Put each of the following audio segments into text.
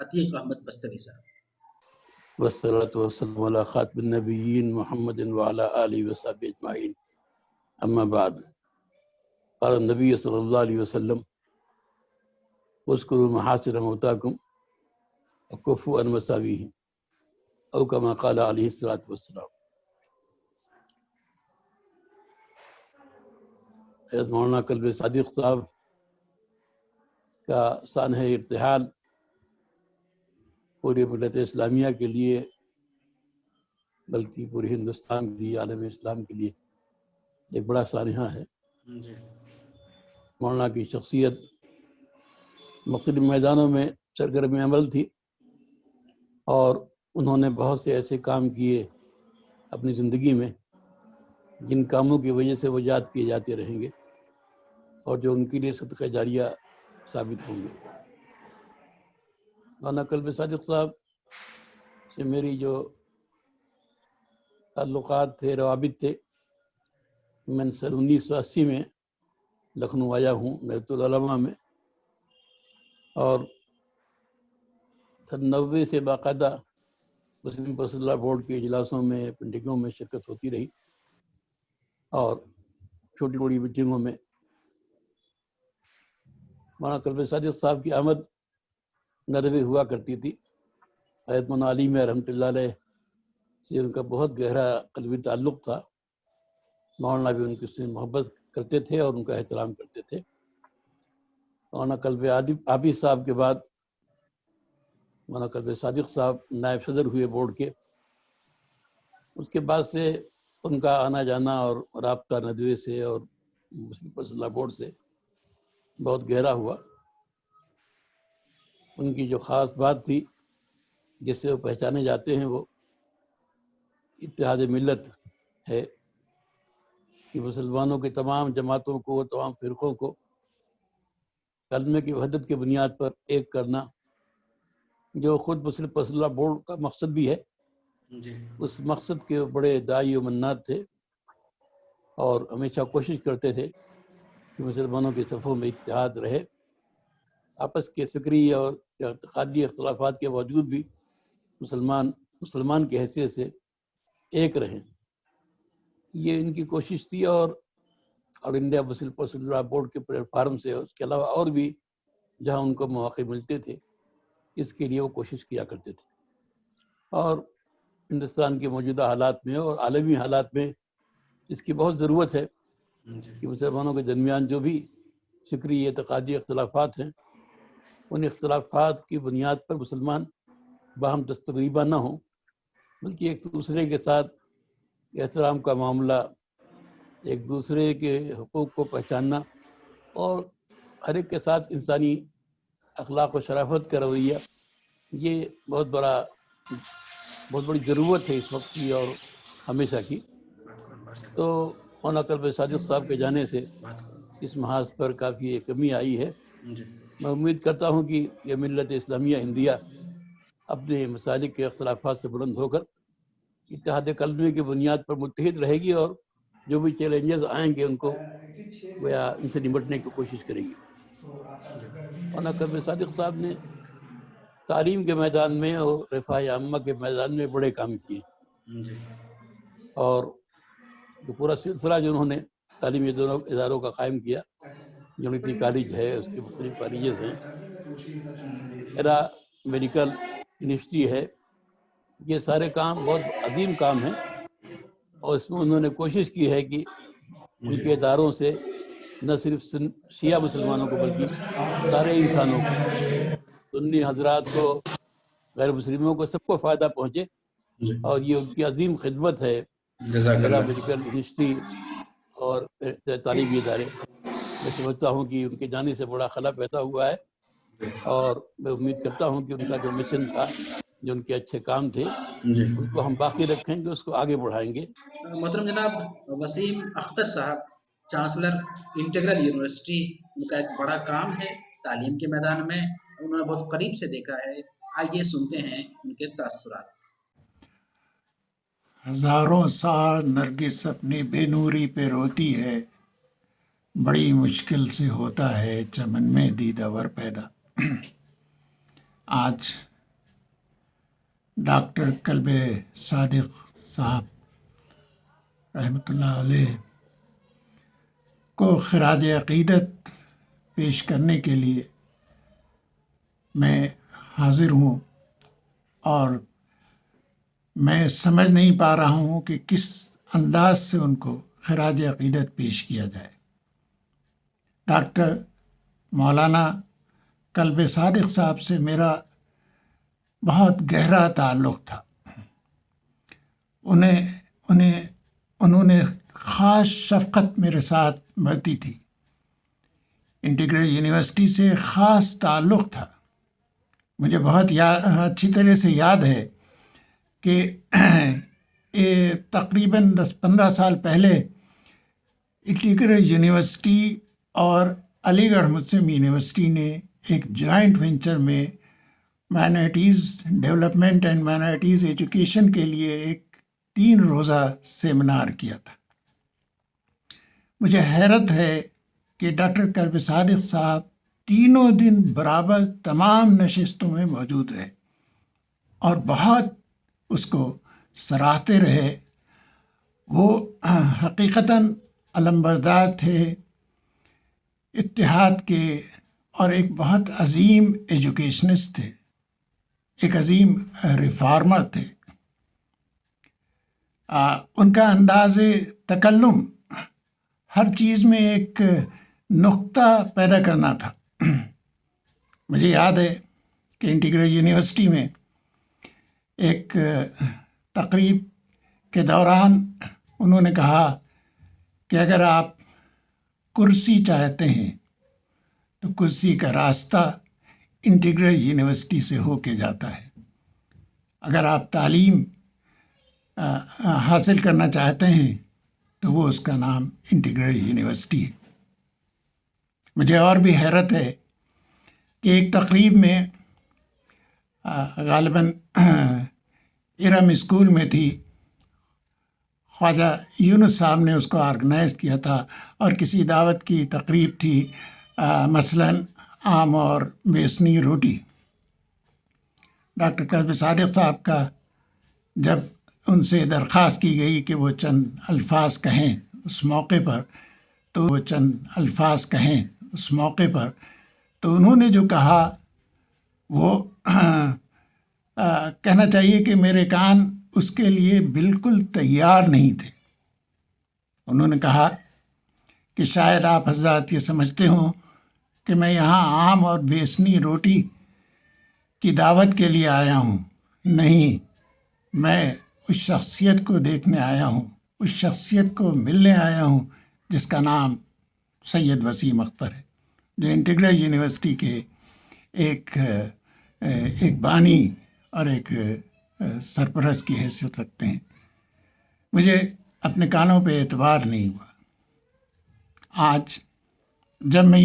عتیق احمد بستوی صاحب۔ والصلاة والسلام على خاتم النبيين محمد وعلى آله وصحبه أجمعين أما بعد قال النبي صلى الله عليه وسلم اذكروا محاسن موتاكم وكفوا عن مساويهم أو كما قال عليه الصلاة والسلام۔ حضرت مولانا قلب صادق صاحب کا سانحہ ارتحال پوری ملت اسلامیہ کے لیے بلکہ پورے ہندوستان کے لیے، عالم اسلام کے لیے ایک بڑا سانحہ ہے۔ مولانا کی شخصیت مختلف میدانوں میں سرگرم عمل تھی، اور انہوں نے بہت سے ایسے کام کیے اپنی زندگی میں جن کاموں کی وجہ سے وہ یاد کیے جاتے رہیں گے اور جو ان کے لیے صدقہ جاریہ ثابت ہوں گے۔ مولانا قلب صادق صاحب سے میری جو تعلقات تھے، روابط تھے، میں سن 1980 میں لکھنؤ آیا ہوں بیت العلماء میں، اور 90 سے باقاعدہ مسلم پرسنل بورڈ کے اجلاسوں میں، پنڈگوں میں شرکت ہوتی رہی، اور چھوٹی بڑی میٹنگوں میں مولانا قلب صادق صاحب کی آمد ندوی ہوا کرتی تھی۔ حضرت مولانا علی میں رحمۃ اللہ علیہ سے ان کا بہت گہرا قلبی تعلق تھا۔ مولانا بھی ان کی سے محبت کرتے تھے اور ان کا احترام کرتے تھے۔ مولانا قلب عابد صاحب کے بعد مولانا قلب صادق صاحب نائب صدر ہوئے بورڈ کے۔ اس کے بعد سے ان کا آنا جانا اور رابطہ ندوے سے اور مسلم پرسنل بورڈ سے بہت گہرا ہوا۔ ان کی جو خاص بات تھی جس سے وہ پہچانے جاتے ہیں، وہ اتحاد ملت ہے کہ مسلمانوں کی تمام جماعتوں کو، تمام فرقوں کو کلمے کی وحدت کی بنیاد پر ایک کرنا، جو خود مسلم پرسنل بورڈ کا مقصد بھی ہے۔ اس مقصد کے بڑے داعی و منات تھے، اور ہمیشہ کوشش کرتے تھے کہ مسلمانوں کے صفوں میں اتحاد رہے، آپس کے فکری اور اعتقادی اختلافات کے باوجود بھی مسلمان کی حیثیت سے ایک رہیں۔ یہ ان کی کوشش تھی، اور انڈیا مسلم پرسنل بورڈ کے پلیٹ فارم سے، اس کے علاوہ اور بھی جہاں ان کو مواقع ملتے تھے، اس کے لیے وہ کوشش کیا کرتے تھے۔ اور ہندوستان کے موجودہ حالات میں اور عالمی حالات میں اس کی بہت ضرورت ہے کہ مسلمانوں کے درمیان جو بھی فکری اعتقادی اختلافات ہیں، ان اختلافات کی بنیاد پر مسلمان باہم دستغریبہ نہ ہوں، بلکہ ایک دوسرے کے ساتھ احترام کا معاملہ، ایک دوسرے کے حقوق کو پہچاننا، اور ہر ایک کے ساتھ انسانی اخلاق و شرافت کا رویہ، یہ بہت بڑی ضرورت ہے اس وقت کی اور ہمیشہ کی۔ تو مولانا قلب صادق صاحب کے جانے سے اس محاذ پر کافی کمی آئی ہے۔ میں امید کرتا ہوں کہ یہ ملت اسلامیہ ہندیہ اپنے مسالک کے اختلافات سے بلند ہو کر اتحاد کلمے کی بنیاد پر متحد رہے گی، اور جو بھی چیلنجز آئیں گے ان کو ان سے نمٹنے کی کوشش کرے گی۔ مولانا قلب صادق صاحب نے تعلیم کے میدان میں اور رفاہ عامہ کے میدان میں بڑے کام کیے، اور جو پورا سلسلہ جو انہوں نے تعلیمی اداروں کا قائم کیا، یونیٹی کالج ہے، اس کے مختلف کالجز ہیں، ایرا میڈیکل یونیورسٹی ہے، یہ سارے کام بہت عظیم کام ہیں، اور اس میں انہوں نے کوشش کی ہے کہ ان کے اداروں سے نہ صرف شیعہ مسلمانوں کو بلکہ سارے انسانوں کو، سنی حضرات کو، غیر مسلموں کو، سب کو فائدہ پہنچے، اور یہ ان کی عظیم خدمت ہے۔ ایرا میڈیکل یونیورسٹی اور تعلیمی ادارے، میں سمجھتا ہوں کہ ان کے جانے سے بڑا خلا پیدا ہوا ہے، اور میں امید کرتا ہوں کہ ان کا جو مشن تھا، جو ان کے اچھے کام تھے، ان کو ہم باقی رکھیں گے، اس کو آگے بڑھائیں گے۔ محترم جناب وسیم اختر صاحب، چانسلر انٹیگرل یونیورسٹی، ان کا ایک بڑا کام ہے تعلیم کے میدان میں، انہوں نے بہت قریب سے دیکھا ہے۔ آئیے سنتے ہیں ان کے تاثرات۔ ہزاروں سال نرگس اپنی بے نوری پہ روتی ہے، بڑی مشکل سے ہوتا ہے چمن میں دیدہ ور پیدا۔ آج ڈاکٹر کلب صادق صاحب رحمۃ اللہ علیہ کو خراج عقیدت پیش کرنے کے لیے میں حاضر ہوں، اور میں سمجھ نہیں پا رہا ہوں کہ کس انداز سے ان کو خراج عقیدت پیش کیا جائے۔ ڈاکٹر مولانا کلب صادق صاحب سے میرا بہت گہرا تعلق تھا۔ انہوں نے خاص شفقت میرے ساتھ برتی تھی۔ انٹیگرل یونیورسٹی سے خاص تعلق تھا۔ مجھے بہت اچھی طرح سے یاد ہے کہ تقریباً 10-15 سال پہلے انٹیگرل یونیورسٹی اور علی گڑھ مسلم یونیورسٹی نے ایک جوائنٹ وینچر میں minorities development and minorities education کے لیے ایک 3 روزہ سیمینار کیا تھا۔ مجھے حیرت ہے کہ ڈاکٹر کلب صادق صاحب تینوں دن برابر تمام نشستوں میں موجود رہے اور بہت اس کو سراہتے رہے۔ وہ حقیقتاً علمبردار تھے اتحاد کے، اور ایک بہت عظیم ایجوکیشنسٹ تھے، ایک عظیم ریفارمر تھے۔ ان کا انداز تکلم ہر چیز میں ایک نقطہ پیدا کرنا تھا۔ مجھے یاد ہے کہ انٹیگرل یونیورسٹی میں ایک تقریب کے دوران انہوں نے کہا کہ اگر آپ کرسی چاہتے ہیں تو کرسی کا راستہ انٹیگرل یونیورسٹی سے ہو کے جاتا ہے۔ اگر آپ تعلیم حاصل کرنا چاہتے ہیں تو وہ اس کا نام انٹیگرل یونیورسٹی ہے۔ مجھے اور بھی حیرت ہے کہ ایک تقریب میں غالباً ارم اسکول میں تھی، خواجہ یونس صاحب نے اس کو آرگنائز کیا تھا، اور کسی دعوت کی تقریب تھی، مثلاً آم اور بیسنی روٹی۔ ڈاکٹر کلب صادق صاحب کا جب ان سے درخواست کی گئی کہ وہ چند الفاظ کہیں اس موقع پر، تو انہوں نے جو کہا وہ کہنا چاہیے کہ میرے کان اس کے لیے بالکل تیار نہیں تھے۔ انہوں نے کہا کہ شاید آپ حضرات یہ سمجھتے ہوں کہ میں یہاں آم اور بیسنی روٹی کی دعوت کے لیے آیا ہوں۔ نہیں، میں اس شخصیت کو دیکھنے آیا ہوں، اس شخصیت کو ملنے آیا ہوں جس کا نام سید وسیم اختر ہے، جو انٹیگرل یونیورسٹی کے ایک بانی اور ایک سرپرست کی حیثیت رکھتے ہیں۔ مجھے اپنے کانوں پہ اعتبار نہیں ہوا۔ آج جب میں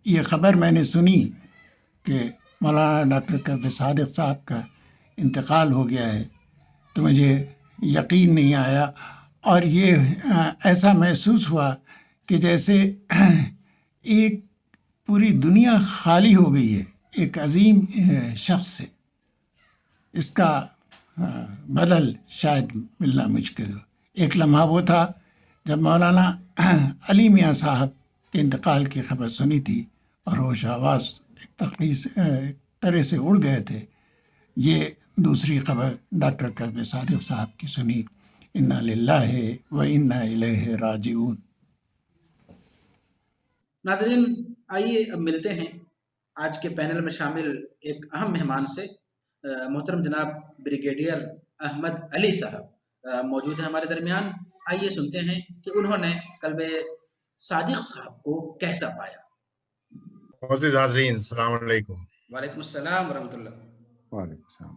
یہ خبر میں نے سنی کہ مولانا ڈاکٹر کلب صادق صاحب کا انتقال ہو گیا ہے تو مجھے یقین نہیں آیا، اور یہ ایسا محسوس ہوا کہ جیسے ایک پوری دنیا خالی ہو گئی ہے ایک عظیم شخص سے۔ اس کا بدل شاید ملنا مشکل ہو۔ ایک لمحہ وہ تھا جب مولانا علی میاں صاحب کے انتقال کی خبر سنی تھی اور ہوش آواز ایک طرح سے اڑ گئے تھے۔ یہ دوسری خبر ڈاکٹر کلب صادق صاحب کی سنی۔ انا للہ و انا الیہ راجعون۔ ناظرین، آئیے اب ملتے ہیں آج کے پینل میں شامل ایک اہم مہمان سے۔ محترم جناب بریگیڈیئر احمد علی صاحب موجود ہیں ہمارے درمیان۔ آئیے سنتے ہیں کہ انہوں نے کلب صادق صاحب کو کیسا پایا۔ معزز حاضرین، السلام علیکم۔ وعلیکم السلام ورحمۃ اللہ۔ وعلیکم السلام۔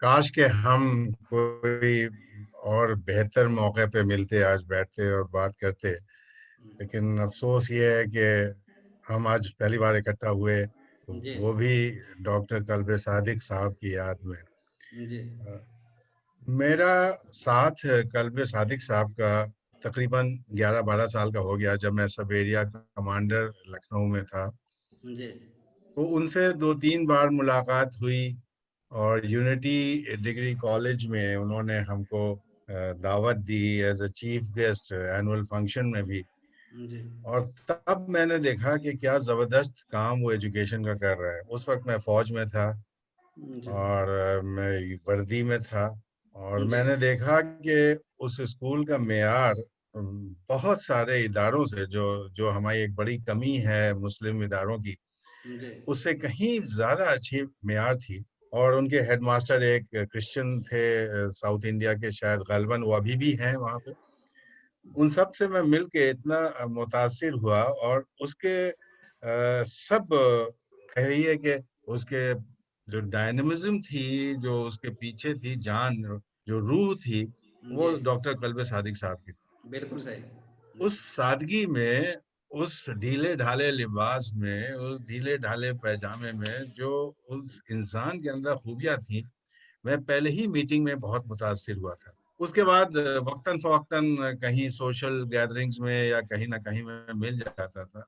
کاش کہ ہم کوئی اور بہتر موقع پہ ملتے، آج بیٹھتے اور بات کرتے، لیکن افسوس یہ ہے کہ ہم آج پہلی بار اکٹھا ہوئے، وہ بھی ڈاکٹر کلب صادق صاحب کی یاد میں۔ میرا ساتھ کلب صادق صاحب کا تقریباً 11-12 سال کا ہو گیا جب میں سب ایریا کمانڈر لکھنؤ میں تھا۔ تو ان سے 2-3 بار ملاقات ہوئی اور یونٹی ڈگری کالج میں انہوں نے ہم کو دعوت دی as a chief guest annual function میں بھی. جی اور تب میں نے دیکھا کہ کیا زبردست کام وہ ایجوکیشن کا کر رہا ہے. اس وقت میں فوج میں تھا جی اور میں وردی میں تھا, اور جی میں نے دیکھا کہ اس اسکول کا معیار بہت سارے اداروں سے جو ہماری ایک بڑی کمی ہے مسلم اداروں کی, جی اس سے کہیں زیادہ اچھی معیار تھی. اور ان کے ہیڈ ماسٹر ایک کرسچن تھے ساؤتھ انڈیا کے, شاید غالباً وہ ابھی بھی ہیں وہاں پہ. ان سب سے میں مل کے اتنا متاثر ہوا, اور اس کے سب کہیے کہ اس کے جو ڈائنمزم تھی, جو اس کے پیچھے تھی جان, جو روح تھی, وہ جی ڈاکٹر قلب صادق صاحب کی تھی. بالکل صحیح. اس سادگی میں, اس ڈھیلے ڈھالے لباس میں, اس ڈھیلے ڈھالے پیجامے میں جو اس انسان کے اندر خوبیاں تھیں, میں پہلے ہی میٹنگ میں بہت متاثر ہوا تھا. اس کے بعد وقتاً فوقتاً کہیں سوشل گیدرنگز میں یا کہیں نہ کہیں میں مل جاتا تھا,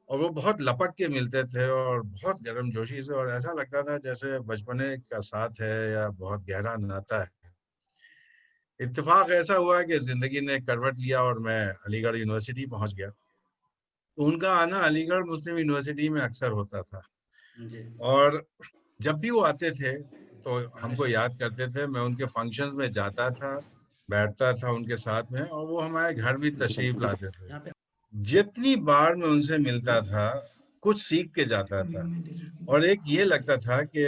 اور وہ بہت لپک کے ملتے تھے اور بہت گرم جوشی سے, اور ایسا لگتا تھا جیسے بچپنے کا ساتھ ہے یا بہت گہرا ناتا ہے. اتفاق ایسا ہوا کہ زندگی نے کروٹ لیا اور میں علی گڑھ یونیورسٹی پہنچ گیا. تو ان کا آنا علی گڑھ مسلم یونیورسٹی میں اکثر ہوتا تھا, جی اور جب بھی وہ آتے تھے تو ہم کو ماشاء یاد کرتے تھے. میں ان کے فنکشنز میں جاتا تھا, بیٹھتا تھا ان کے ساتھ میں, اور وہ ہمارے گھر بھی تشریف لاتے تھے. یہاں پہ جتنی بار میں ان سے ملتا تھا کچھ سیکھ کے جاتا تھا, اور ایک یہ لگتا تھا کہ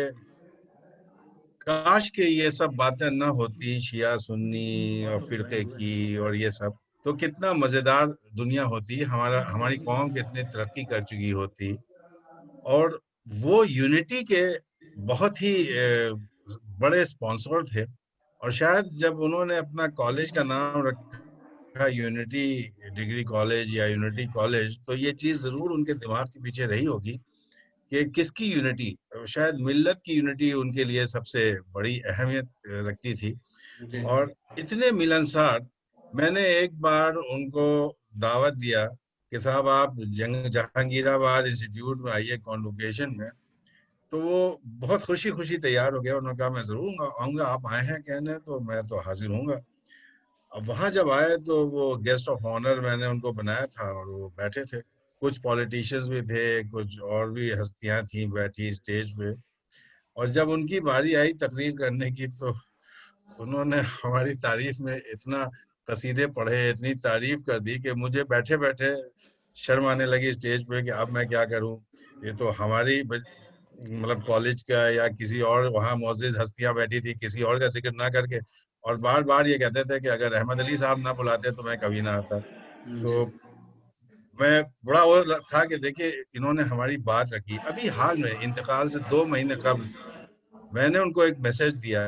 کاش کہ یہ سب باتیں نہ ہوتی شیعہ سنی اور فرقے کی اور یہ سب, تو کتنا مزیدار دنیا ہوتی, ہماری قوم کتنی ترقی کر چکی ہوتی. اور وہ یونٹی کے بہت ہی بڑے اسپانسر تھے, اور شاید جب انہوں نے اپنا کالج کا نام رکھا یونٹی ڈگری کالج یا یونٹی کالج, تو یہ چیز ضرور ان کے دماغ کے پیچھے رہی ہوگی کہ کس کی یونٹی, شاید ملت کی یونٹی ان کے لیے سب سے بڑی اہمیت رکھتی تھی. جی اور اتنے ملنسار, میں نے ایک بار ان کو دعوت دیا کہ صاحب آپ جہانگیر آباد انسٹیٹیوٹ میں آئیے کانوکیشن میں. تو وہ بہت خوشی خوشی تیار ہو گیا, انہوں نے کہا میں ضرور آؤں گا, آپ آئے ہیں کہنے تو میں تو حاضر ہوں گا. اب وہاں جب آئے تو وہ گیسٹ آف آنر میں نے ان کو بنایا تھا, اور وہ بیٹھے تھے. کچھ پولیٹیشینز بھی تھے, کچھ اور بھی ہستیاں تھیں بیٹھی اسٹیج پہ. اور جب ان کی باری آئی تقریر کرنے کی, تو انہوں نے ہماری تعریف میں اتنا قصیدے پڑھے, اتنی تعریف کر دی کہ مجھے بیٹھے بیٹھے شرم آنے لگی اسٹیج پہ کہ اب میں کیا کروں. یہ تو ہماری مطلب کالج کا یا کسی اور وہاں معزز ہستیاں بیٹھی تھی, کسی اور کا ذکر نہ کر کے, اور بار بار یہ کہتے تھے کہ اگر احمد علی صاحب نہ بلاتے تو میں کبھی نہ آتا. جی تو میں بڑا وہ تھا کہ دیکھیے انہوں نے ہماری بات رکھی. ابھی حال میں انتقال سے 2 مہینے قبل میں نے ان کو ایک میسج دیا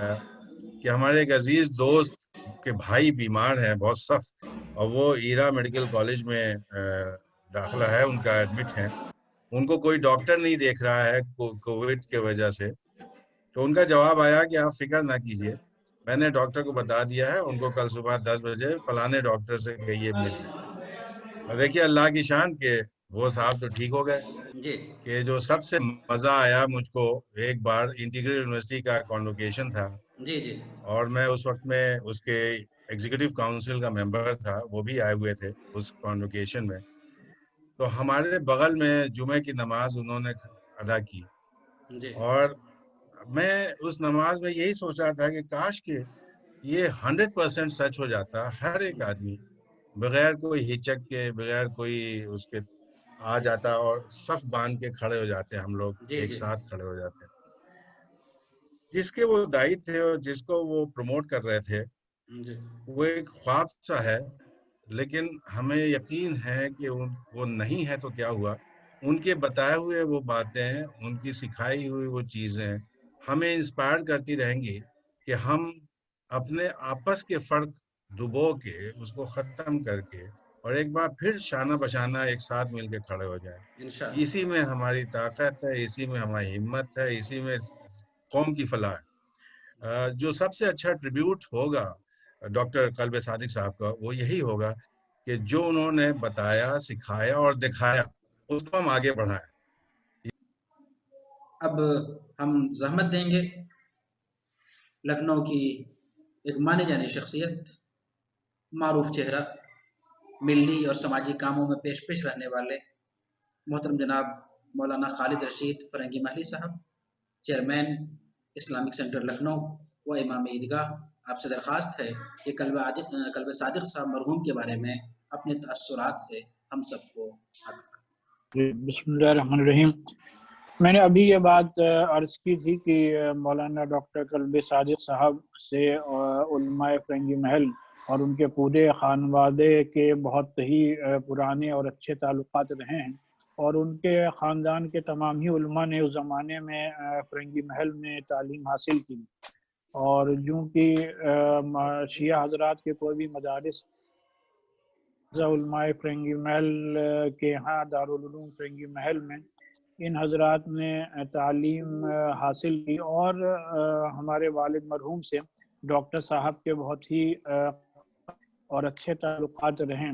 کہ ہمارے ایک عزیز دوست کے بھائی بیمار ہیں بہت سخت, اور وہ ایرا میڈیکل کالج میں داخلہ ہے, ان کا ایڈمٹ ہیں. ان کو کوئی ڈاکٹر نہیں دیکھ رہا ہے کووڈ کی وجہ سے. تو ان کا جواب آیا کہ آپ فکر نہ کیجیے, میں نے ڈاکٹر کو بتا دیا ہے, ان کو کل صبح 10 بجے فلانے ڈاکٹر سے کہیے ملنے. اور دیکھیے اللہ کی شان کہ وہ صاحب تو ٹھیک ہو گئے. جی کہ جو سب سے مزہ آیا مجھ کو, ایک بار انٹیگرل یونیورسٹی کا کانوکیشن تھا, جی جی اور میں اس وقت میں اس کے ایگزیکٹو کاؤنسل کا ممبر تھا, وہ بھی آئے ہوئے تھے اس کانوکیشن میں. تو ہمارے بغل میں جمعے کی نماز انہوں نے ادا کی, جی اور میں اس نماز میں یہی سوچ رہا تھا کہ کاش کہ یہ 100% سچ ہو جاتا. ہر ایک آدمی بغیر کوئی ہچک کے, بغیر کوئی اس کے آ جاتا, اور صف باندھ کے کھڑے ہو جاتے, ہم لوگ جی ایک جی ساتھ کھڑے ہو جاتے. جس کے وہ دائی تھے اور جس کو وہ پروموٹ کر رہے تھے, جی وہ ایک خواب سا ہے, لیکن ہمیں یقین ہے کہ وہ نہیں ہے تو کیا ہوا. ان کے بتائے ہوئے وہ باتیں, ان کی سکھائی ہوئی وہ چیزیں ہمیں انسپائر کرتی رہیں گی کہ ہم اپنے آپس کے فرق ڈبو کے, اس کو ختم کر کے, اور ایک بار پھر شانہ بشانہ ایک ساتھ مل کے کھڑے ہو جائیں. انشاءاللہ. اسی میں ہماری طاقت ہے, اسی میں ہماری ہمت ہے, اسی میں قوم کی فلاح ہے. جو سب سے اچھا ٹریبیوٹ ہوگا ڈاکٹر قلب صادق صاحب کا, وہ یہی ہوگا کہ جو انہوں نے بتایا, سکھایا اور دکھایا, اس کو ہم آگے بڑھائیں. اب ہم زحمت دیں گے لکھنؤ کی ایک مانی جانی شخصیت، معروف چہرہ، ملی اور سماجی کاموں میں پیش رہنے والے محترم جناب مولانا خالد رشید فرنگی محلی صاحب، چیئرمین اسلامک سینٹر لکھنؤ و امام عیدگاہ، آپ سے درخواست ہے کہ کلب صادق صاحب مرحوم کے بارے میں اپنے تأثرات سے ہم سب کو آگاہ کریں۔ بسم اللہ الرحمن الرحیم۔ میں نے ابھی یہ بات عرض کی تھی کہ مولانا ڈاکٹر کلب صادق صاحب سے علماء فرنگی محل اور ان کے پورے خانوادے کے بہت ہی پرانے اور اچھے تعلقات رہے ہیں، اور ان کے خاندان کے تمام ہی علماء نے اس زمانے میں فرنگی محل میں تعلیم حاصل کی، اور جو کہ شیعہ حضرات کے کوئی بھی مدارس علماء فرنگی محل کے ہاں دارالعلوم فرنگی محل میں ان حضرات نے تعلیم حاصل کی، اور ہمارے والد مرحوم سے ڈاکٹر صاحب کے بہت ہی اور اچھے تعلقات رہیں،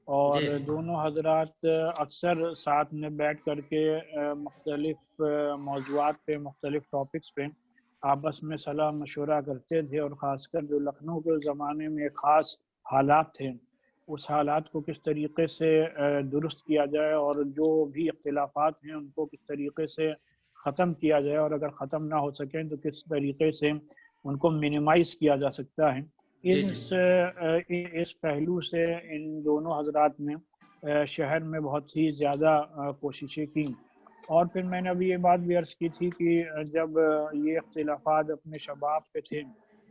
اور دونوں حضرات اکثر ساتھ میں بیٹھ کر کے مختلف موضوعات پہ، مختلف ٹاپکس پہ آپس میں صلاح مشورہ کرتے تھے، اور خاص کر جو لکھنؤ کے زمانے میں خاص حالات تھے اس حالات کو کس طریقے سے درست کیا جائے، اور جو بھی اختلافات ہیں ان کو کس طریقے سے ختم کیا جائے، اور اگر ختم نہ ہو سکیں تو کس طریقے سے ان کو منیمائز کیا جا سکتا ہے۔ اس پہلو سے ان دونوں حضرات نے شہر میں بہت ہی زیادہ کوششیں کی، اور پھر میں نے ابھی یہ بات بھی عرض کی تھی کہ جب یہ اختلافات اپنے شباب پہ تھے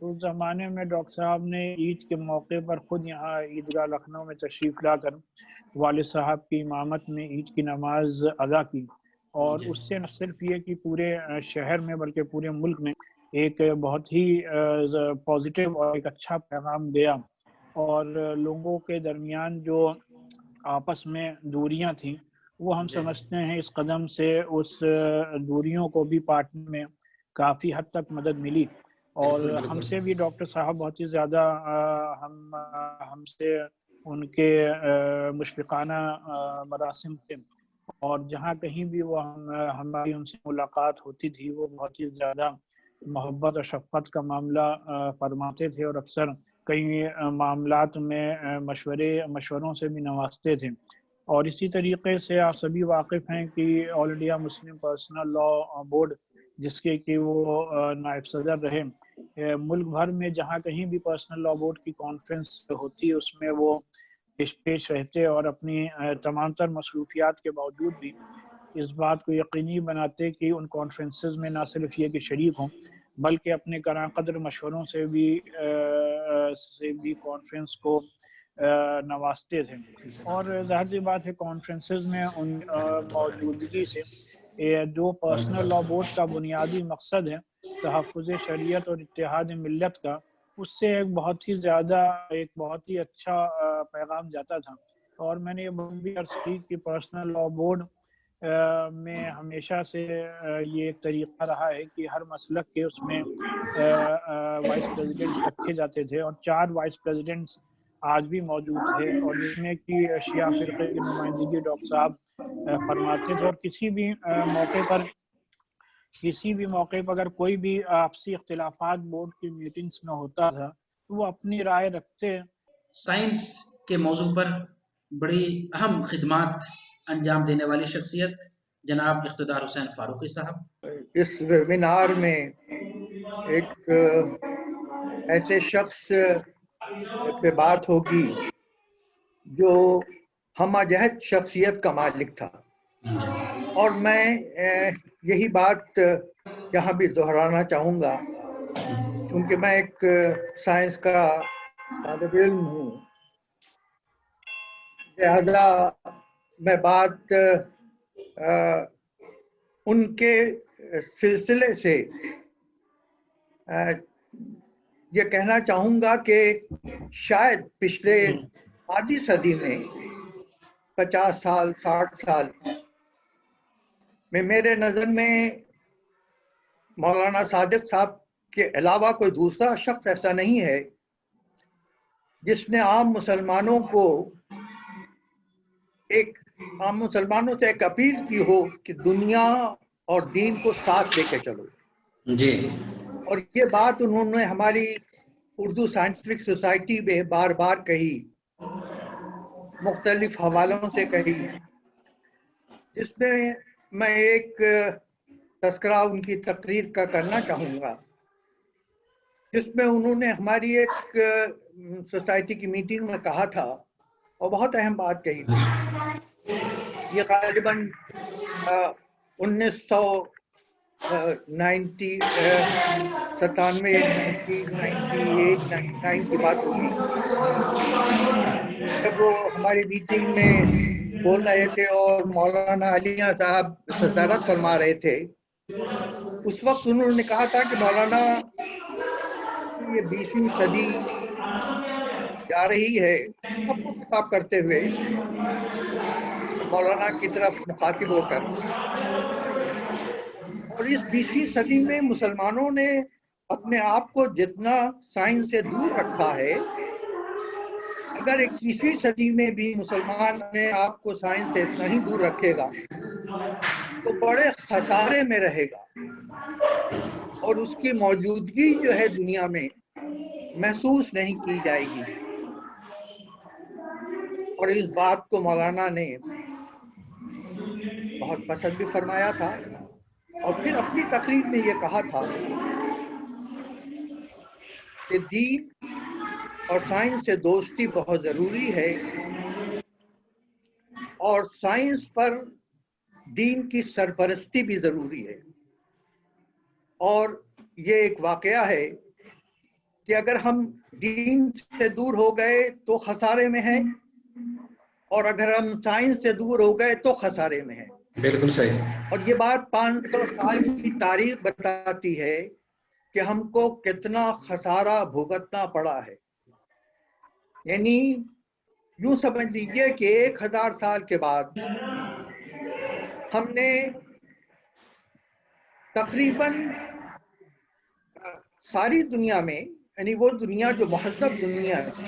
تو اس زمانے میں ڈاکٹر صاحب نے عید کے موقع پر خود یہاں عیدگاہ لکھنؤ میں تشریف لا کر والد صاحب کی امامت میں عید کی نماز ادا کی، اور اس سے نہ صرف یہ کہ پورے شہر میں بلکہ پورے ملک میں ایک بہت ہی پازیٹیو اور ایک اچھا پیغام گیا، اور لوگوں کے درمیان جو آپس میں دوریاں تھیں وہ ہم سمجھتے ہیں اس قدم سے اس دوریوں کو بھی پاٹنے میں کافی حد تک مدد ملی، اور ہم سے بھی ڈاکٹر صاحب بہت ہی زیادہ ہم سے ان کے مشفقانہ مراسم تھے، اور جہاں کہیں بھی وہ ہماری ان سے ملاقات ہوتی تھی وہ بہت ہی زیادہ محبت اور شفقت کا معاملہ فرماتے تھے، اور اکثر کئی معاملات میں مشوروں سے بھی نوازتے تھے۔ اور اسی طریقے سے آپ سبھی واقف ہیں کہ آل انڈیا مسلم پرسنل لا بورڈ جس کے کہ وہ نائب صدر رہے، ملک بھر میں جہاں کہیں بھی پرسنل لا بورڈ کی کانفرنس ہوتی اس میں وہ پیش رہتے، اور اپنی تمام تر مصروفیات کے باوجود بھی اس بات کو یقینی بناتے کہ ان کانفرنسز میں نہ صرف یہ کہ شریک ہوں بلکہ اپنے قراء قدر مشوروں سے بھی کانفرنس کو نوازتے تھے، اور ظاہر سی بات ہے کانفرنسز میں ان موجودگی سے جو پرسنل لا بورڈ کا بنیادی مقصد ہے تحفظ شریعت اور اتحاد ملت کا، اس سے ایک بہت ہی اچھا پیغام جاتا تھا۔ اور میں نے یہ بات بھی عرض کی کہ پرسنل لا بورڈ میں ہمیشہ سے یہ ایک طریقہ رہا ہے کہ ہر مسلک کے اس میں وائس پریزیڈنٹس رکھے جاتے تھے، اور 4 وائس پریزیڈنٹس آج بھی موجود تھے، اور جس میں کہ شیعہ فرقے کی نمائندگی ڈاکٹر صاحب فرماتے تھے، اور کسی بھی موقع پر اگر کوئی بھی آپسی اختلافات بورڈ کی میٹنگز میں ہوتا تھا تو وہ اپنی رائے رکھتے۔ سائنس کے موضوع پر بڑی اہم خدمات انجام دینے والی شخصیت جناب اقتدار حسین فاروقی صاحب، اس ویبینار میں ایک ایسے شخص پہ بات ہوگی جو ہمہ جہت شخصیت کا مالک تھا، اور میں یہی بات یہاں بھی دہرانا چاہوں گا کیونکہ میں ایک سائنس کا طالب علم ہوں، لہذا میں بات ان کے سلسلے سے یہ کہنا چاہوں گا کہ شاید پچھلے آدھی صدی میں 50 سال 60 سال میں میرے نظر میں مولانا صادق صاحب کے علاوہ کوئی دوسرا شخص ایسا نہیں ہے جس نے عام مسلمانوں سے ایک اپیل کی ہو کہ دنیا اور دین کو ساتھ لے کے چلو. جی اور یہ بات انہوں نے ہماری اردو سائنٹیفک سوسائٹی میں بار بار کہی، مختلف حوالوں سے کہی، جس میں میں ایک تذکرہ ان کی تقریر کا کرنا چاہوں گا، جس میں انہوں نے ہماری ایک سوسائٹی کی میٹنگ میں کہا تھا اور بہت اہم بات کہی تھی. یہ غالباً 1997 کی بات ہوگی، جب وہ ہماری میٹنگ میں بول رہے تھے اور مولانا علیہ صاحب صدارت فرما رہے تھے. اس وقت انہوں نے کہا تھا کہ مولانا یہ 20ویں صدی جا رہی ہے، سب کو خطاب کرتے ہوئے مولانا کی طرف مخاطب ہو کر، اور اس 20ویں صدی میں مسلمانوں نے اپنے آپ کو جتنا سائنس سے دور رکھا ہے، اگر 21ویں صدی میں بھی مسلمان نے آپ کو سائنس سے اتنا ہی دور رکھے گا تو بڑے خسارے میں رہے گا، اور اس کی موجودگی جو ہے دنیا میں محسوس نہیں کی جائے گی. اور اس بات کو مولانا نے بہت پسند بھی فرمایا تھا، اور پھر اپنی تقریر میں یہ کہا تھا کہ دین اور سائنس سے دوستی بہت ضروری ہے، اور سائنس پر دین کی سرپرستی بھی ضروری ہے. اور یہ ایک واقعہ ہے کہ اگر ہم دین سے دور ہو گئے تو خسارے میں ہیں، اور اگر ہم سائنس سے دور ہو گئے تو خسارے میں ہیں. بالکل صحیح. اور یہ بات 500 سال کی تاریخ بتاتی ہے کہ ہم کو کتنا خسارہ بھگتنا پڑا ہے. یعنی یوں سمجھ لیجیے کہ 1000 سال کے بعد ہم نے تقریباً ساری دنیا میں، یعنی وہ دنیا جو مہذب دنیا تھی،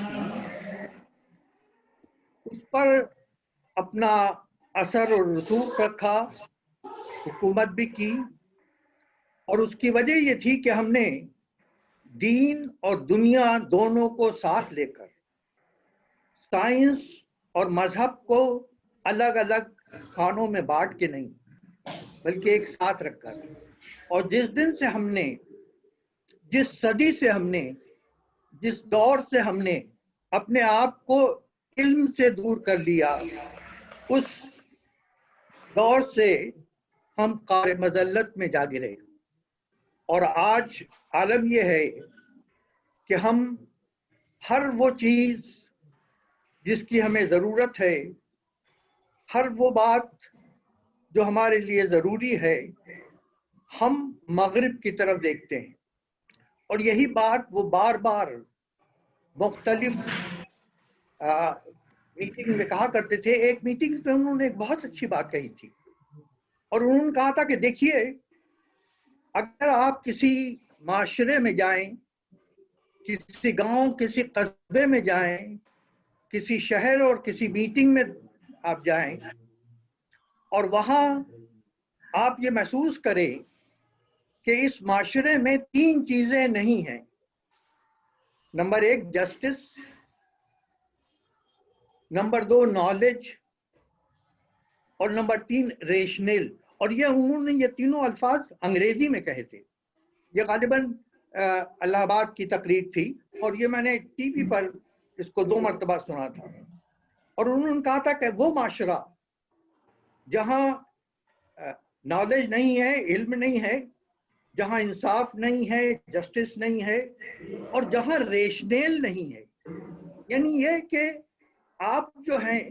اس پر اپنا اثر اور رسوخ رکھا، حکومت بھی کی. اور اس کی وجہ یہ تھی کہ ہم نے دین اور دنیا دونوں کو ساتھ لے کر سائنس اور مذہب کو الگ الگ خانوں میں بانٹ کے نہیں، بلکہ ایک ساتھ رکھ کر. اور جس دن سے ہم نے، جس صدی سے ہم نے، جس دور سے ہم نے اپنے آپ کو علم سے دور کر لیا، اس دور سے ہم قار مذلت میں جا گرے. اور آج عالم یہ ہے کہ ہم ہر وہ چیز جس کی ہمیں ضرورت ہے، ہر وہ بات جو ہمارے لیے ضروری ہے، ہم مغرب کی طرف دیکھتے ہیں. اور یہی بات وہ بار بار مختلف میٹنگ میں کہا کرتے تھے. ایک میٹنگ پہ انہوں نے ایک بہت اچھی بات کہی تھی، اور انہوں نے کہا تھا کہ دیکھیے، اگر آپ کسی معاشرے میں جائیں، کسی گاؤں، کسی قصبے میں جائیں، کسی شہر اور کسی میٹنگ میں آپ جائیں، اور وہاں آپ یہ محسوس کریں کہ اس معاشرے میں 3 چیزیں نہیں ہیں. نمبر 1 جسٹس، نمبر 2 نالج، اور نمبر 3 ریشنل. اور یہ انہوں نے یہ تینوں الفاظ انگریزی میں کہے تھے. یہ غالباً الہ آباد کی تقریر تھی، اور یہ میں نے ٹی وی پر اس کو 2 مرتبہ سنا تھا. اور انہوں نے کہا تھا کہ وہ معاشرہ جہاں نالج نہیں ہے، علم نہیں ہے، جہاں انصاف نہیں ہے، جسٹس نہیں ہے، اور جہاں ریشنل نہیں ہے، یعنی یہ کہ آپ جو ہیں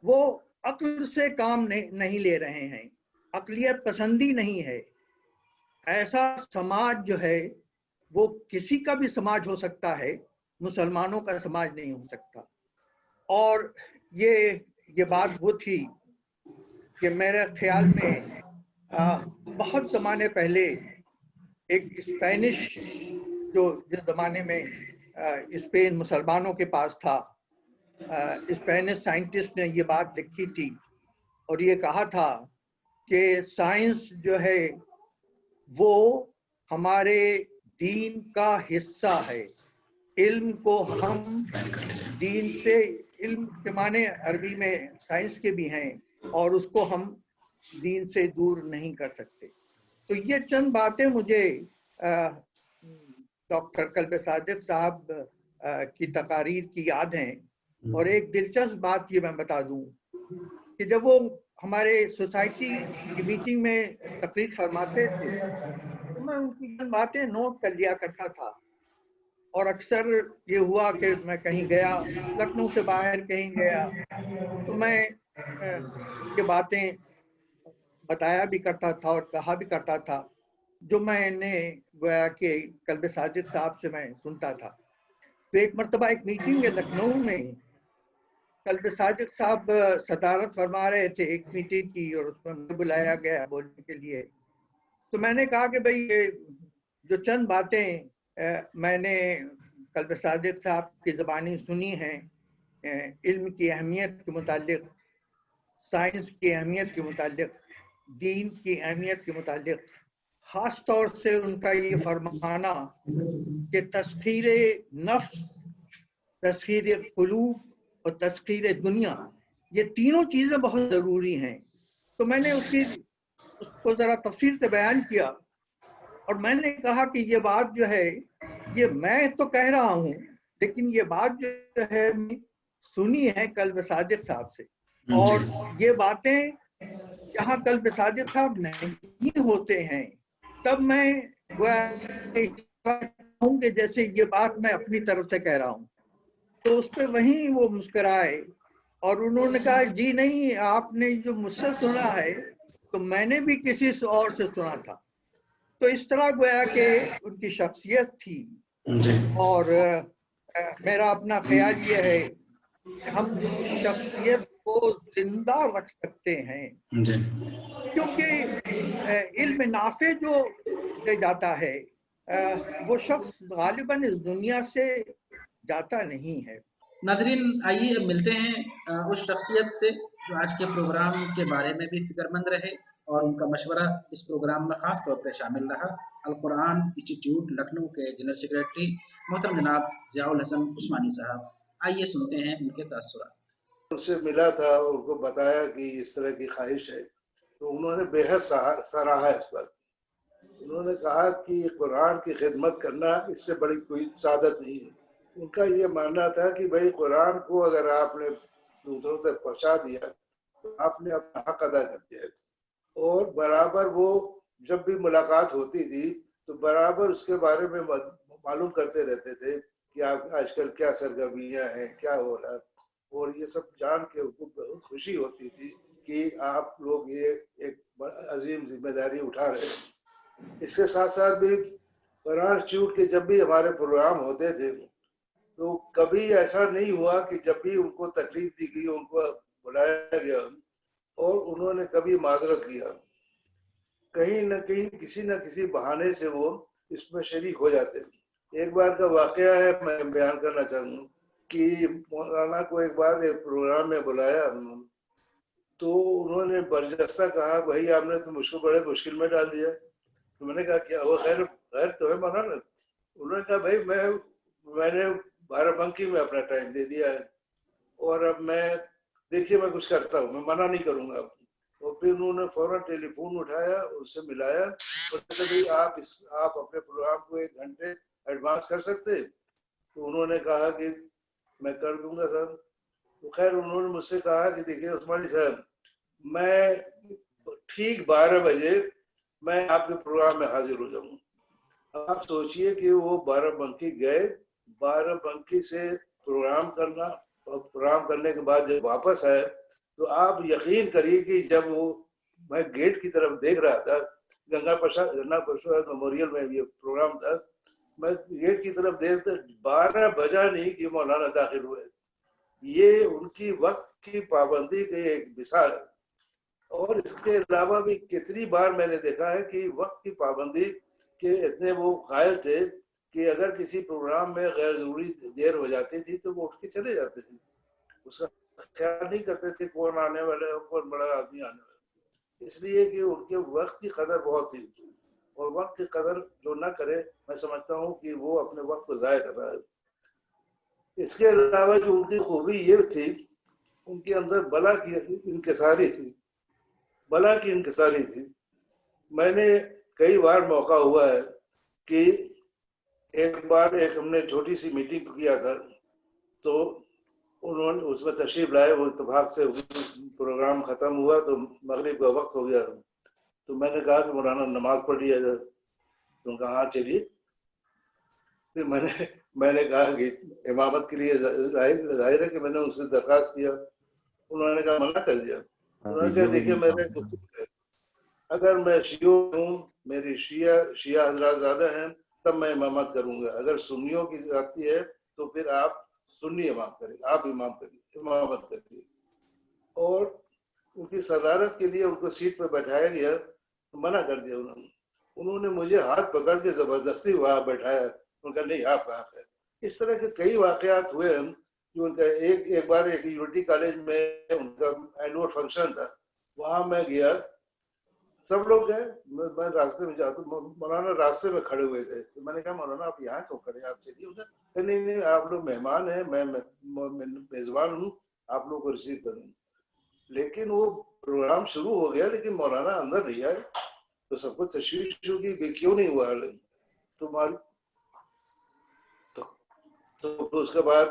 وہ عقل سے کام نہیں لے رہے ہیں، عقلیت پسندی نہیں ہے. ایسا سماج جو ہے وہ کسی کا بھی سماج ہو سکتا ہے، مسلمانوں کا سماج نہیں ہو سکتا. اور یہ بات وہ تھی کہ میرے خیال میں بہت زمانے پہلے ایک اسپینش، جس زمانے میں اسپین مسلمانوں کے پاس تھا، اسپینش سائنٹسٹ نے یہ بات لکھی تھی اور یہ کہا تھا کہ سائنس جو ہے وہ ہمارے دین کا حصہ ہے. علم کو ہم دین سے، علم کے معنی عربی میں سائنس کے بھی ہیں، اور اس کو ہم دین سے دور نہیں کر سکتے. تو یہ چند باتیں مجھے ڈاکٹر قلب صادق صاحب کی تقاریر کی یاد ہیں. اور ایک دلچسپ بات یہ میں بتا دوں کہ جب وہ ہمارے سوسائٹی کی میٹنگ میں تقریر فرماتے تھے تو میں ان کی باتیں نوٹ کر لیا کرتا تھا. اور اکثر یہ ہوا کہ میں کہیں گیا، لکھنؤ سے باہر کہیں گیا، تو میں یہ باتیں بتایا بھی کرتا تھا اور کہا بھی کرتا تھا جو میں نے گویا کہ قلب صادق صاحب سے میں سنتا تھا. تو ایک مرتبہ ایک میٹنگ ہے لکھنؤ میں، قلب صادق صاحب صدارت فرما رہے تھے ایک میٹنگ کی، اور اس میں مجھے بلایا گیا بولنے کے لیے. تو میں نے کہا کہ بھئی جو چند باتیں میں نے قلب صادق صاحب کی زبانی سنی ہیں علم کی اہمیت کے متعلق، سائنس کی اہمیت کے متعلق، دین کی اہمیت کے متعلق، خاص طور سے ان کا یہ فرمانا کہ تسخیر نفس، تسخیر قلوب اور تسخیر دنیا، یہ تینوں چیزیں بہت ضروری ہیں. تو میں نے اس کو ذرا تفصیل سے بیان کیا، اور میں نے کہا کہ یہ بات جو ہے یہ میں تو کہہ رہا ہوں، لیکن یہ بات جو ہے سنی ہے قلب صادق صاحب سے. اور یہ باتیں جہاں قلب صادق صاحب نہیں ہوتے ہیں تب میں ہوں کہ جیسے یہ بات میں اپنی طرف سے کہہ رہا ہوں. تو اس پہ وہیں وہ مسکرائے اور انہوں نے کہا جی نہیں، آپ نے جو مجھ سے سنا ہے تو میں نے بھی کسی اور سے سنا تھا. تو اس طرح گویا کہ ان کی شخصیت تھی. اور میرا اپنا خیال یہ ہے کہ ہم اس شخصیت کو زندہ رکھ سکتے ہیں، کیونکہ علم نافع جو دے جاتا ہے وہ شخص غالباً اس دنیا سے جاتا نہیں ہے. ناظرین، آئیے اب ملتے ہیں اس شخصیت سے جو آج کے پروگرام کے بارے میں بھی فکر مند رہے اور ان کا مشورہ اس پروگرام میں خاص طور پر شامل رہا. القرآن انسٹیٹیوٹ لکھنؤ کے جنرل سیکریٹری محترم جناب ضیاء الحسن عثمانی صاحب. آئیے سنتے ہیں ان کے تاثرات. ان سے ملا تھا اور ان کو بتایا کہ اس طرح کی خواہش ہے تو انہوں نے بے حد سراہا اس پر. انہوں نے کہا کہ قرآن کی خدمت کرنا اس سے بڑی کوئی سعادت نہیں ہے. ان کا یہ ماننا تھا کہ بھائی قرآن کو اگر آپ نے دوسروں تک پہنچا دیا تو آپ نے اپنا حق ادا کر دیا. اور برابر وہ جب بھی ملاقات ہوتی تھی تو برابر اس کے بارے میں معلوم کرتے رہتے تھے کہ آپ آج کل کیا سرگرمیاں ہیں، کیا ہو رہا ہے. اور یہ سب جان کے ان کو بہت خوشی ہوتی تھی کہ آپ لوگ یہ ایک عظیم ذمہ داری اٹھا رہے ہیں. اس کے ساتھ ساتھ بھی قرآن انسٹیٹیوٹ کے جب بھی ہمارے پروگرام ہوتے تھے تو کبھی ایسا نہیں ہوا کہ جب بھی ان کو تکلیف دی گئی ان کو بلایا گیا اور انہوں نے کبھی معذرت کیا. کہیں نہ کہیں کسی نہ کسی بہانے سے وہ اس میں شریک ہو جاتے ہیں. ایک بار کا واقعہ ہے میں بیان کرنا چاہوں گا کہ مولانا کو ایک بار ایک پروگرام میں بلایا تو انہوں نے برجستہ کہا بھائی آپ نے تو مجھ کو بڑے مشکل میں ڈال دیا. تو میں نے کہا کیا وہ خیر تو ہے مولانا. انہوں نے کہا بھائی میں نے 12 بنکی میں اپنا ٹائم دے دیا ہے اور اب میں دیکھیے میں کچھ کرتا ہوں، میں منع نہیں کروں گا. اور پھر انہوں نے فوراً ٹیلی فون اٹھایا اس سے ملایا اور بھائی آپ اپنے پروگرام کو 1 گھنٹے ایڈوانس کر سکتے. تو انہوں نے کہا کہ میں کر دوں گا سر. تو خیر انہوں نے مجھ سے کہا کہ دیکھیے عثمانی صاحب میں ٹھیک 12 بجے میں آپ کے پروگرام میں حاضر ہو جاؤں. آپ سوچئے کہ وہ 12 بنکی گئے، 12 بنکی سے پروگرام کرنے کے بعد جب واپس آئے تو آپ یقین کریے کہ جب وہ میں گیٹ کی طرف دیکھ رہا تھا، گنگا پرساد میموریل میں یہ پروگرام تھا، میں گیٹ کی طرف دیکھتے 12 بجا نہیں کہ مولانا داخل ہوئے. یہ ان کی وقت کی پابندی کی ایک مثال ہے. اور اس کے علاوہ بھی کتنی بار میں نے دیکھا ہے کہ وقت کی پابندی کے اتنے وہ قائل تھے کہ اگر کسی پروگرام میں غیر ضروری دیر ہو جاتی تھی تو وہ اٹھ کے چلے جاتے تھے. اس کا خیال نہیں کرتے تھے کون آنے والا ہے، کون بڑا آدمی آنے والا ہے. اس لیے کہ ان کے وقت کی قدر بہت تھی، اور وقت کی قدر جو نہ کرے میں سمجھتا ہوں کہ وہ اپنے وقت کو ضائع کر رہا ہے۔ اس کے علاوہ جو ان کی خوبی یہ تھی، ان کے اندر بلا کی انکساری تھی، بلا کی انکساری تھی۔ میں نے کئی بار موقع ہوا ہے کہ ایک بار ہم نے چھوٹی سی میٹنگ کیا تھا، تو انہوں نے اس میں تشریف لائے، وہ اتفاق سے پروگرام ختم ہوا تو مغرب کا وقت ہو گیا، تو میں نے کہا کہ مولانا نماز پڑھ لیا جائے، تو کہا ہاں چلیے۔ پھر میں نے کہا کہ امامت کے لیے ظاہر ہے کہ میں نے ان سے درخواست کیا، انہوں نے کہا منع کر دیا۔ انہوں نے کہا دیکھیے میرے اگر میں شیعہ ہوں، میری شیعہ حضرات زیادہ ہیں تب میں امامت کروں گا، اگر سنیوں کی ذاتی ہے تو پھر آپ سنی امام کریں، آپ امام کریے، امامت کریے۔ اور ان کی صدارت کے لیے ان کو سیٹ پہ بیٹھایا گیا، منع کر دیا انہوں نے مجھے ہاتھ پکڑ کے زبردستی وہاں بیٹھایا، ان کا نہیں آپ کہاں ہے۔ اس طرح کے کئی واقعات ہوئے ہیں جو ان کا ایک بار ایک یونٹی کالج میں ان کا اینول فنکشن تھا، وہاں میں گیا، سب لوگ گئے، میں راستے میں جاتا ہوں، مولانا راستے میں کھڑے ہوئے تھے، تو میں نے کہا مولانا آپ یہاں کیوں کھڑے، آپ چلیے ادھر۔ نہیں آپ لوگ مہمان ہیں، میں میزبان ہوں، آپ لوگ کو ریسیو کروں۔ لیکن وہ پروگرام شروع ہو گیا لیکن مولانا اندر نہیں آئے، تو سب کو تشویش ہوگی کہ کیوں نہیں ہوا تمہاری۔ تو اس کے بعد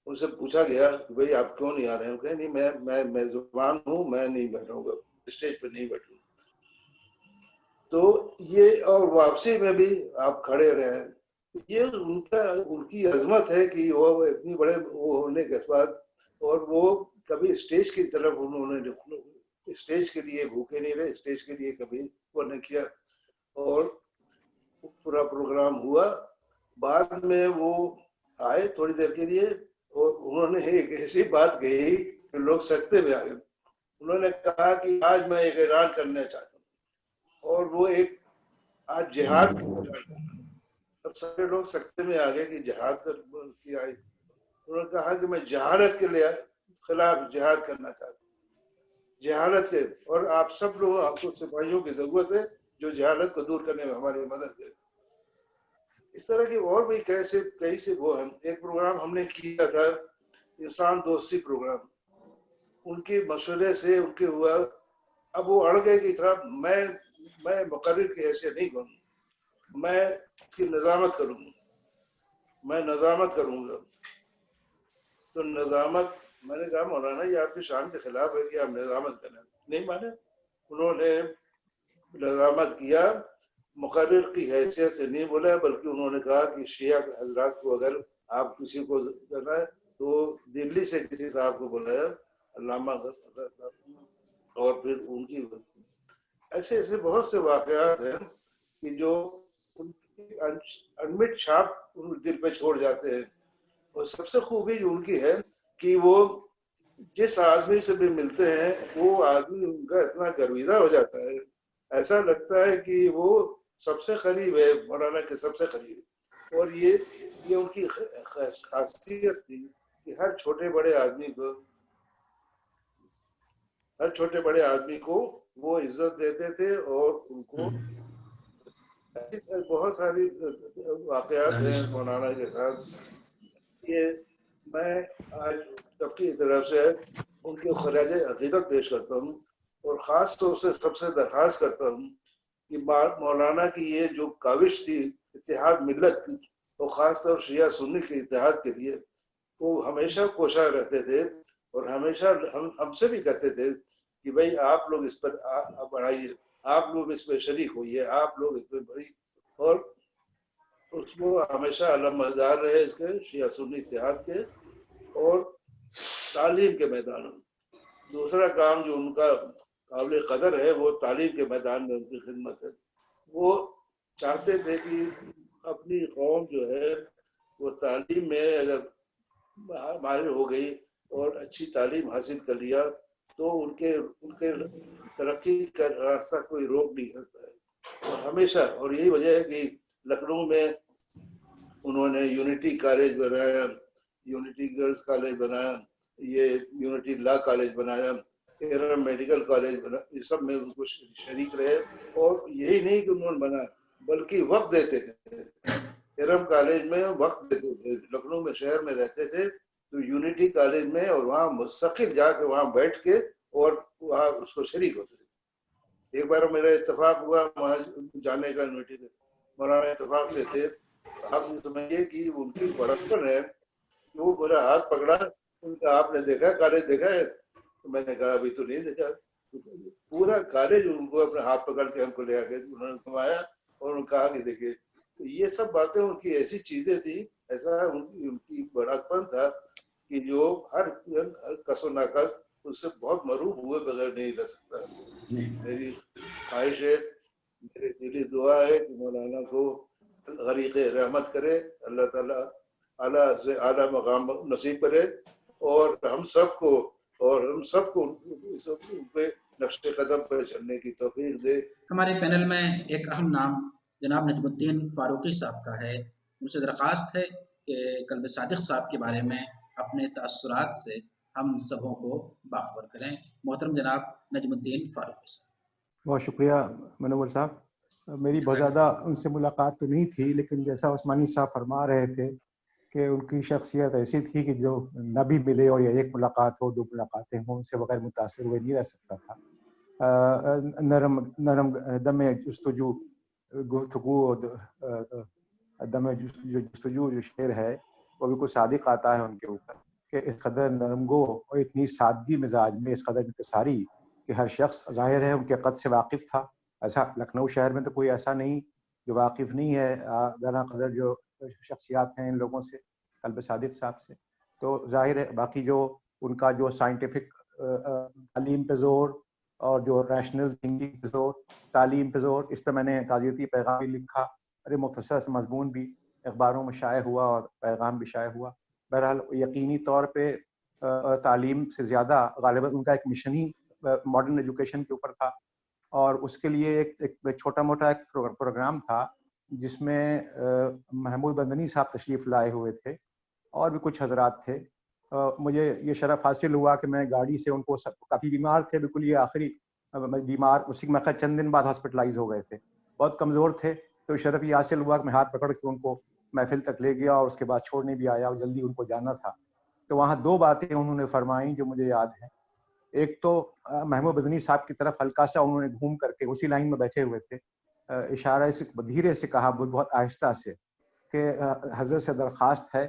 ان سے پوچھا گیا کہ بھئی آپ کیوں نہیں آ رہے ہیں، کہ نہیں میں میزبان ہوں، میں نہیں بیٹھوں گا، اسٹیج پہ نہیں بیٹھوں گا۔ تو یہ اور واپسی میں بھی آپ کھڑے رہے، یہ ان کی عظمت ہے کہ وہ اتنی بڑے وہ ہونے کے بعد، اور وہ کبھی اسٹیج کی طرف انہوں نے اسٹیج کے لیے بھوکے نہیں رہے، اسٹیج کے لیے کبھی وہ نہیں کیا، اور پورا پروگرام ہوا۔ بعد میں وہ آئے تھوڑی دیر کے لیے اور انہوں نے ایک ایسی بات کہی کہ لوگ سکتے میں آ گئے۔ انہوں نے کہا کہ آج میں ایک اعلان کرنا چاہتا ہوں، اور وہ ایک آج جہاد، اب سارے لوگ سکتے میں آ گئے کہ جہاد کیا ہے۔ انہوں نے کہا کہ میں جہالت کے لیے خلاف جہاد کرنا چاہتا ہوں، جہالت کے، اور آپ سب لوگ، آپ کو سپاہیوں کی ضرورت ہے جو جہالت کو دور کرنے میں ہماری مدد کرے۔ اس طرح کے اور بھی کئی سے وہ ہیں۔ ایک پروگرام ہم نے کیا تھا انسان دوستی پروگرام، ان کے مشورے سے ان کے ہوا، اب وہ اڑ گئے کہ تھا میں مقرر کی حیثیت نہیں بنوں، میں اس کی نظامت کروں گا، میں نظامت کروں گا۔ تو نظامت، میں نے کہا مولانا یہ آپ کی شان کے خلاف ہے کہ آپ نظامت کریں، نہیں مانے۔ انہوں نے نظامت کیا، مقرر کی حیثیت سے نہیں بولا، بلکہ انہوں نے کہا کہ شیعہ حضرات کو اگر آپ کسی کو کرنا ہے تو دلی سے کسی صاحب کو بلایا، علامہ، اور پھر ان کی ایسے بہت سے واقعات ہیں کہ جو ان کی انمٹ چھاپ ان دل پہ چھوڑ جاتے ہیں۔ اور سب سے خوبی جو ان کی ہے کہ وہ جس آدمی سے بھی ملتے ہیں وہ آدمی ان کا اتنا گرویدہ ہو جاتا ہے، ایسا لگتا ہے کہ وہ سب سے قریب ہے، مولانا کے سب سے قریب۔ اور یہ ان کی خاصیت تھی کہ ہر چھوٹے بڑے آدمی کو وہ عزت دیتے تھے، اور ان کو بہت ساری واقعات ہیں مولانا کے ساتھ۔ یہ میں آج سب کی طرف سے ان کے خراج عقیدت پیش کرتا ہوں، اور خاص طور سے سب سے درخواست کرتا ہوں کہ مولانا کی یہ جو کاوش تھی اتحاد ملت کی، اور خاص طور شیعہ سنی کے اتحاد کے لیے، وہ ہمیشہ کوشاں رہتے تھے، اور ہمیشہ ہم سے بھی کہتے تھے کہ بھائی آپ لوگ اس پر بڑھائیے، آپ لوگ اس پہ شریک ہوئیے، آپ لوگ اس پہ بڑھی، اور اس کو ہمیشہ علمبردار رہے اس کے شیعہ سنی اتحاد کے۔ اور تعلیم کے میدان میں دوسرا کام جو ان کا قابل قدر ہے وہ تعلیم کے میدان میں ان کی خدمت ہے۔ وہ چاہتے تھے کہ اپنی قوم جو ہے وہ تعلیم میں اگر ماہر ہو گئی اور اچھی تعلیم حاصل کر لیا تو ان کے ترقی کا راستہ کوئی روک نہیں سکتا ہے۔ اور ہمیشہ، اور یہی وجہ ہے کہ لکھنؤ میں انہوں نے یونٹی کالج بنایا، یونٹی گرلز کالج بنایا، یہ یونٹی لا کالج بنایا، ایرم میڈیکل کالج بنا, یہ سب میں ان کو شریک رہے. اور یہی نہیں کہ انہوں نے بنا بلکہ وقت دیتے تھے. ایرم کالج میں وقت دیتے تھے. لکھنؤ میں شہر میں رہتے تھے تو یونٹی کالج میں, اور وہاں مستقل جا کے وہاں بیٹھ کے اور وہاں اس کو شریک ہوتے تھے. ایک بار میرا اتفاق ہوا وہاں جانے کا, یونٹی کے مولانا اتفاق سے تھے. آپ یہ سمجھیے کہ ان کی بڑکپن ہے. وہ میرا ہاتھ پکڑا, ان کا آپ نے دیکھا کالج دیکھا ہے؟ تو میں نے کہا ابھی تو نہیں دیکھا. پورا کالج ان کو اپنے ہاتھ پکڑ کے ہم کو لے آ کے انہوں نے گھمایا اور انہوں نے کہا کہ دیکھیے یہ سب باتیں ان کی ایسی چیزیں تھی, ایسا ان کی بڑاپن تھا کہ جو ہر کس و ناکس اس سے بہت مروب ہوئے بغیر نہیں رہ سکتا. میری خواہش ہے, میری دلی دعا ہے کہ مولانا کو غریق رحمت کرے, اللہ تعالیٰ اعلیٰ سے اعلیٰ مقام نصیب کرے, اور ہم سب کو ان پہ نقش قدم پہ چلنے کی توفیق دے. ہمارے پینل میں ایک اہم نام جناب نجم الدین فاروقی صاحب کا ہے. مجھ سے درخواست ہے کہ قلب صادق صاحب کے بارے میں اپنے تأثرات سے ہم سبوں کو باخبر کریں. محترم جناب نجم الدین فاروقی صاحب. بہت شکریہ منور صاحب. میری بہت زیادہ ان سے ملاقات تو نہیں تھی, لیکن جیسا عثمانی صاحب فرما رہے تھے کہ ان کی شخصیت ایسی تھی کہ جو نہ بھی ملے اور ایک ملاقات ہو, دو ملاقاتیں ہوں, ان سے بغیر متاثر ہوئے نہیں رہ سکتا تھا. نرم دم جستجو گفتگو, دم جستجو جو شعر ہے وہ بالکل صادق آتا ہے ان کے اوپر, کہ اس قدر نرمگو اور اتنی سادگی مزاج میں, اس قدر انکساری کہ ہر شخص ظاہر ہے ان کے قد سے واقف تھا. ایسا لکھنؤ شہر میں تو کوئی ایسا نہیں جو واقف نہیں ہے غیر قدر جو شخصیات ہیں ان لوگوں سے, قلب صادق صاحب سے. تو ظاہر ہے باقی جو ان کا جو سائنٹیفک تعلیم پہ زور اور جو ریشنل تھنکنگ پہ زور, تعلیم پہ زور, اس پہ میں نے تعزیتی پیغام بھی لکھا, ارے مختصر سے مضمون بھی اخباروں میں شائع ہوا اور پیغام بھی شائع ہوا. بہرحال یقینی طور پہ تعلیم سے زیادہ غالباً ان کا ایک مشن ہی ماڈرن ایجوکیشن کے اوپر تھا, اور اس کے لیے ایک چھوٹا موٹا ایک پروگرام تھا جس میں محمود مدنی صاحب تشریف لائے ہوئے تھے اور بھی کچھ حضرات تھے. مجھے یہ شرف حاصل ہوا کہ میں گاڑی سے ان کو, کافی بیمار تھے, بالکل یہ آخری بیمار, اسی میں چند دن بعد ہاسپٹلائز ہو گئے تھے, بہت کمزور تھے. تو شرف یہ حاصل ہوا کہ میں ہاتھ پکڑ کے ان کو محفل تک لے گیا اور اس کے بعد چھوڑنے بھی آیا, اور جلدی ان کو جانا تھا. تو وہاں دو باتیں انہوں نے فرمائیں جو مجھے یاد ہیں. ایک تو محمود مدنی صاحب کی طرف ہلکا سا انہوں نے گھوم کر کے, اسی لائن میں بیٹھے ہوئے تھے, اشارہ سے دھیرے سے کہا, بہت آہستہ سے, کہ حضرت سے درخواست ہے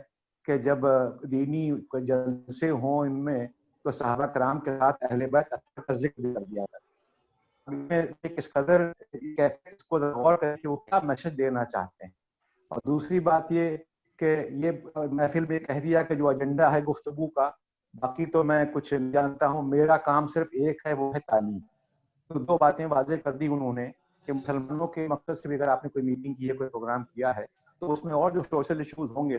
کہ جب دینی جلسے ہوں ان میں تو صحابہ کرام کے ساتھ اہل بیت کا ذکر بھی کر دیا جائے. اس قدر اس کو غور کریں کہ وہ کیا میسج دینا چاہتے ہیں. اور دوسری بات یہ کہ یہ محفل میں کہہ دیا کہ جو ایجنڈا ہے گفتگو کا, باقی تو میں کچھ جانتا ہوں, میرا کام صرف ایک ہے, وہ ہے تعلیم. تو دو باتیں واضح کر دی انہوں نے کہ مسلمانوں کے مقصد سے بھی اگر آپ نے کوئی میٹنگ کی ہے, کوئی پروگرام کیا ہے, تو اس میں اور جو سوشل ایشوز ہوں گے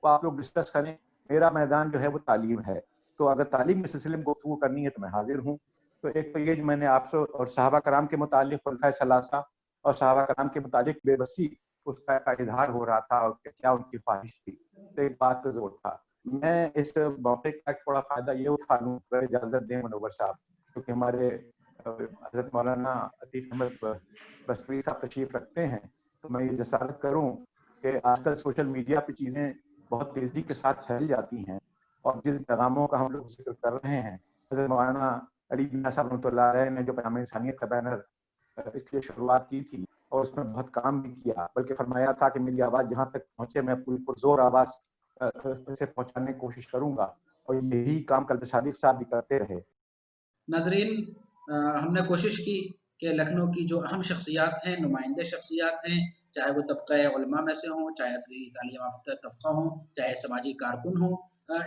وہ آپ لوگ ڈسکس کریں. میرا میدان جو ہے وہ تعلیم ہے, تو اگر تعلیم کے سلسلے میں گفتگو کرنی ہے تو میں حاضر ہوں. تو ایک تو یہ جو میں نے آپ سے اور صحابہ کرام کے متعلق خلفائے ثلاثہ اور صحابہ کرام کے متعلق بے بسی اس کا اظہار ہو رہا تھا, اور کیا ان کی خواہش تھی, تو ایک بات پہ زور تھا. میں اس موقع کا تھوڑا فائدہ یہ اٹھا لوں, اجازت دیں منور صاحب, کیونکہ ہمارے حضرت مولانا عتیق احمد بستوی صاحب تشریف رکھتے ہیں, تو میں یہ جسارت کروں کہ آج کل سوشل میڈیا پہ چیزیں بہت تیزی کے ساتھ پھیل جاتی ہیں, اور جن پیغاموں کا ہم لوگ ذکر کر رہے ہیں, حضرت مولانا علی میاں صاحب رحمۃ اللہ علیہ نے جو پیام انسانیت کا بینر اس کی شروعات کی تھی اور اس میں بہت کام بھی کیا, بلکہ فرمایا تھا کہ میری آواز جہاں تک پہنچے میں پوری پرزور آواز سے پہنچانے کی کوشش کروں گا, اور یہی کام قلب صادق صاحب بھی کرتے رہے. ناظرین, ہم نے کوشش کی کہ لکھنؤ کی جو اہم شخصیات ہیں, نمائندے شخصیات ہیں, چاہے وہ طبقہ علماء میں سے ہوں, چاہے عصری تعلیم یافتہ طبقہ ہوں, چاہے سماجی کارکن ہوں,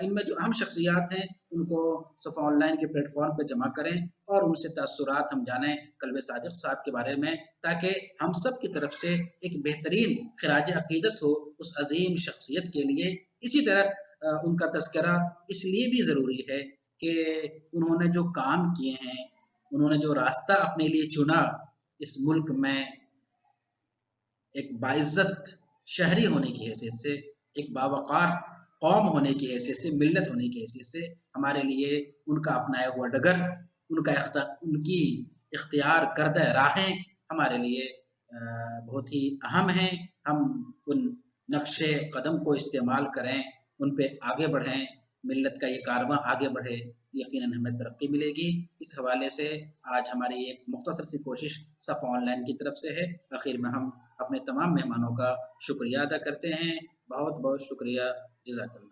ان میں جو اہم شخصیات ہیں ان کو صفا آن لائن کے پلیٹ فارم پہ جمع کریں اور ان سے تاثرات ہم جانیں قلب صادق صاحب کے بارے میں, تاکہ ہم سب کی طرف سے ایک بہترین خراج عقیدت ہو اس عظیم شخصیت کے لیے. اسی طرح ان کا تذکرہ اس لیے بھی ضروری ہے کہ انہوں نے جو کام کیے ہیں, انہوں نے جو راستہ اپنے لیے چنا, اس ملک میں ایک باعزت شہری ہونے کی حیثیت سے, ایک باوقار قوم ہونے کی حیثیت سے, ملت ہونے کی حیثیت سے ہمارے لیے ان کا اپنایا ہوا ڈگر، ان کی اختیار کردہ راہیں ہمارے لیے بہت ہی اہم ہیں۔ ہم ان نقش قدم کو استعمال کریں، ان پہ آگے بڑھیں، ملت کا یہ کارواں آگے بڑھے، یقیناً ہمیں ترقی ملے گی۔ اس حوالے سے آج ہماری ایک مختصر سی کوشش صفا آن لائن کی طرف سے ہے۔ آخر میں ہم اپنے تمام مہمانوں کا شکریہ ادا کرتے ہیں۔ بہت بہت شکریہ، جزاک اللہ۔